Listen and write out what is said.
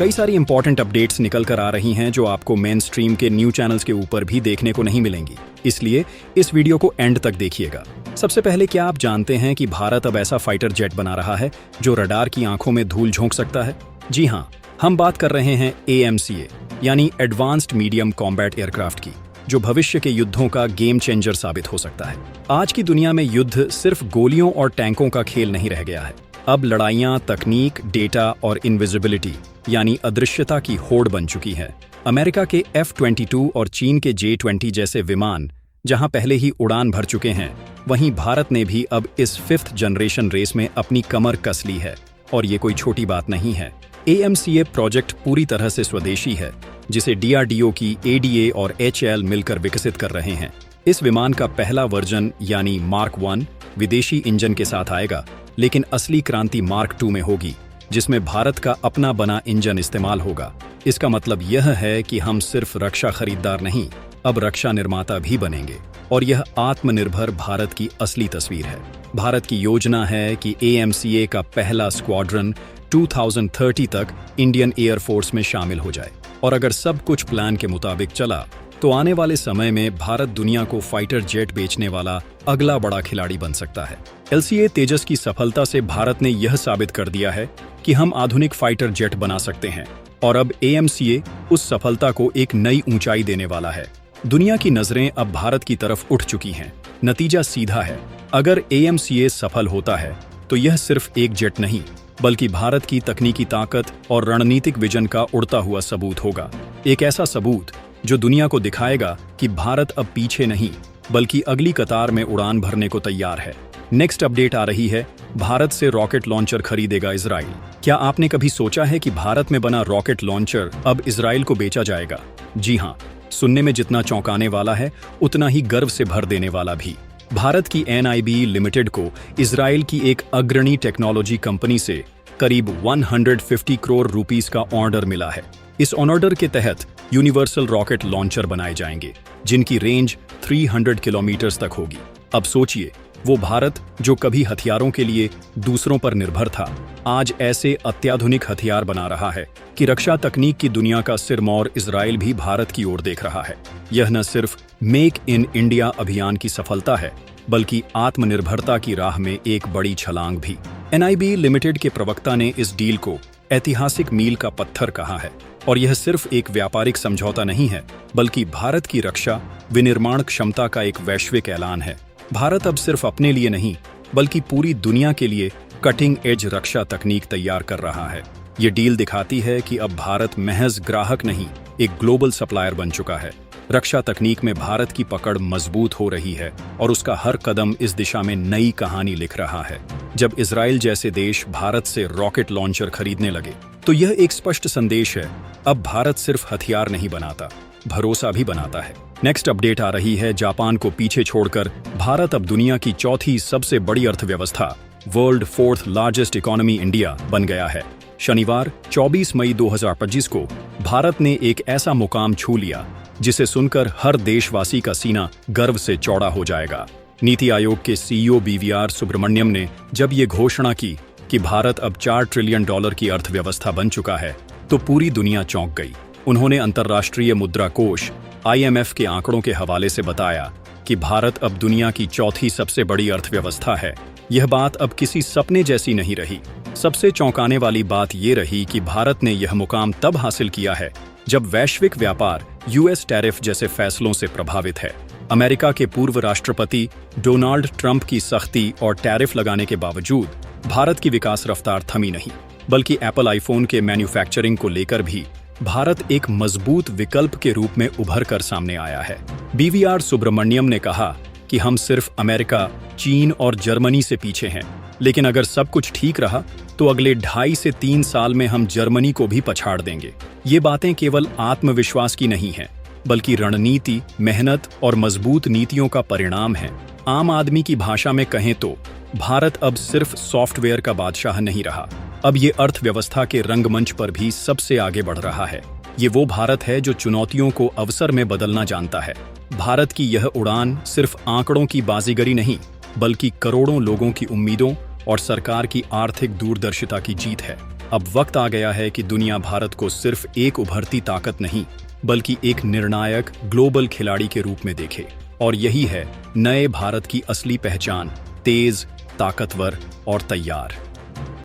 कई सारी important updates निकल कर आ रही हैं जो आपको मेन स्ट्रीम के न्यूज चैनल्स के ऊपर भी देखने को नहीं मिलेंगी, इसलिए इस वीडियो को एंड तक देखिएगा। सबसे पहले, क्या आप जानते हैं कि भारत अब ऐसा फाइटर जेट बना रहा है जो रडार की आंखों में धूल झोंक सकता है? जी हाँ, हम बात कर रहे हैं AMCA यानी एडवांस्ड मीडियम कॉम्बैट एयरक्राफ्ट की, जो भविष्य के युद्धों का गेम चेंजर साबित हो सकता है। आज की दुनिया में युद्ध सिर्फ गोलियों और टैंकों का खेल नहीं रह गया है। अब लड़ाइयाँ तकनीक, डेटा और इनविजिबिलिटी यानी अदृश्यता की होड़ बन चुकी है। अमेरिका के F-22 और चीन के J-20 जैसे विमान जहां पहले ही उड़ान भर चुके हैं, वहीं भारत ने भी अब इस 5th जनरेशन रेस में अपनी कमर कस ली है। और ये कोई छोटी बात नहीं है। AMCA प्रोजेक्ट पूरी तरह से स्वदेशी है, जिसे DRDO की ADA और HAL मिलकर विकसित कर रहे हैं। इस विमान का पहला वर्जन यानी मार्क 1 विदेशी इंजन के साथ आएगा, लेकिन असली क्रांति मार्क 2 में होगी, जिसमें भारत का अपना बना इंजन इस्तेमाल होगा। इसका मतलब यह है कि हम सिर्फ रक्षा खरीदार नहीं, अब रक्षा निर्माता भी बनेंगे। और यह आत्मनिर्भर भारत की असली तस्वीर है। भारत की योजना है कि AMCA का पहला स्क्वाड्रन 2030 तक इंडियन एयरफोर्स में शामिल हो जाए। और अगर सब कुछ प्लान के मुताबिक चला, तो आने वाले समय में भारत दुनिया को फाइटर जेट बेचने वाला अगला बड़ा खिलाड़ी बन सकता है। LCA तेजस की सफलता से भारत ने यह साबित कर दिया है कि हम आधुनिक फाइटर जेट बना सकते हैं। और अब AMCA उस सफलता को एक नई ऊंचाई देने वाला है। दुनिया की नजरें अब भारत की तरफ उठ चुकी हैं। नतीजा सीधा है, अगर AMCA सफल होता है तो यह सिर्फ एक जेट नहीं, बल्कि भारत की तकनीकी ताकत और रणनीतिक विजन का उड़ता हुआ सबूत होगा। एक ऐसा सबूत जो दुनिया को दिखाएगा कि भारत अब पीछे नहीं, बल्कि अगली कतार में उड़ान भरने को तैयार है। नेक्स्ट अपडेट आ रही है, भारत से रॉकेट लॉन्चर खरीदेगा इजराइल। क्या आपने कभी सोचा है कि भारत में बना रॉकेट लॉन्चर अब इजराइल को बेचा जाएगा? जी हाँ, सुनने में जितना चौंकाने वाला है, उतना ही गर्व से भर देने वाला भी। भारत की NIB लिमिटेड को इजराइल की एक अग्रणी टेक्नोलॉजी कंपनी से करीब 150 करोड़ रुपीस का ऑर्डर मिला है। इस ऑर्डर के तहत यूनिवर्सल रॉकेट लॉन्चर बनाए जाएंगे, जिनकी रेंज 300 किलोमीटर तक होगी। अब सोचिए, वो भारत जो कभी हथियारों के लिए दूसरों पर निर्भर था, आज ऐसे अत्याधुनिक हथियार बना रहा है कि रक्षा तकनीक की दुनिया का सिरमौर इजराइल भी भारत की ओर देख रहा है। यह न सिर्फ मेक इन इंडिया अभियान की सफलता है, बल्कि आत्मनिर्भरता की राह में एक बड़ी छलांग भी। NIB लिमिटेड के प्रवक्ता ने इस डील को ऐतिहासिक मील का पत्थर कहा है। और यह सिर्फ एक व्यापारिक समझौता नहीं है, बल्कि भारत की रक्षा विनिर्माण क्षमता का एक वैश्विक ऐलान है। भारत अब सिर्फ अपने लिए नहीं, बल्कि पूरी दुनिया के लिए कटिंग एज रक्षा तकनीक तैयार कर रहा है। ये डील दिखाती है कि अब भारत महज ग्राहक नहीं, एक ग्लोबल सप्लायर बन चुका है। रक्षा तकनीक में भारत की पकड़ मजबूत हो रही है और उसका हर कदम इस दिशा में नई कहानी लिख रहा है। जब इजराइल जैसे देश भारत से रॉकेट लॉन्चर खरीदने लगे, तो यह एक स्पष्ट संदेश है, अब भारत सिर्फ हथियार नहीं बनाता, भरोसा भी बनाता है। नेक्स्ट अपडेट आ रही है, जापान को पीछे छोड़कर भारत अब दुनिया की चौथी सबसे बड़ी अर्थव्यवस्था, world 4th largest economy India बन गया है। शनिवार 24 मई 2025 को भारत ने एक ऐसा मुकाम छू लिया जिसे सुनकर हर देशवासी का सीना गर्व से चौड़ा हो जाएगा। नीति आयोग के CEO BVR सुब्रमण्यम ने जब ये घोषणा की कि भारत अब $4 ट्रिलियन की अर्थव्यवस्था बन चुका है, तो पूरी दुनिया चौंक गई। उन्होंने अंतर्राष्ट्रीय मुद्रा कोष IMF के आंकड़ों के हवाले से बताया कि भारत अब दुनिया की चौथी सबसे बड़ी अर्थव्यवस्था है। यह बात अब किसी सपने जैसी नहीं रही। सबसे चौंकाने वाली बात ये रही कि भारत ने यह मुकाम तब हासिल किया है जब वैश्विक व्यापार US टैरिफ जैसे फैसलों से प्रभावित है। अमेरिका के पूर्व राष्ट्रपति डोनाल्ड ट्रंप की सख्ती और टैरिफ लगाने के बावजूद भारत की विकास रफ्तार थमी नहीं, बल्कि एप्पल आईफोन के मैन्युफैक्चरिंग को लेकर भी भारत एक मजबूत विकल्प के रूप में उभर कर सामने आया है। BVR सुब्रमण्यम ने कहा कि हम सिर्फ अमेरिका, चीन और जर्मनी से पीछे हैं, लेकिन अगर सब कुछ ठीक रहा तो अगले 2.5 से 3 साल में हम जर्मनी को भी पछाड़ देंगे। ये बातें केवल आत्मविश्वास की नहीं हैं, बल्कि रणनीति, मेहनत और मजबूत नीतियों का परिणाम है। आम आदमी की भाषा में कहें तो भारत अब सिर्फ सॉफ्टवेयर का बादशाह नहीं रहा, अब ये अर्थव्यवस्था के रंगमंच पर भी सबसे आगे बढ़ रहा है। ये वो भारत है जो चुनौतियों को अवसर में बदलना जानता है। भारत की यह उड़ान सिर्फ आंकड़ों की बाजीगरी नहीं, बल्कि करोड़ों लोगों की उम्मीदों और सरकार की आर्थिक दूरदर्शिता की जीत है। अब वक्त आ गया है कि दुनिया भारत को सिर्फ एक उभरती ताकत नहीं, बल्कि एक निर्णायक ग्लोबल खिलाड़ी के रूप में देखे। और यही है नए भारत की असली पहचान, तेज, ताकतवर और तैयार।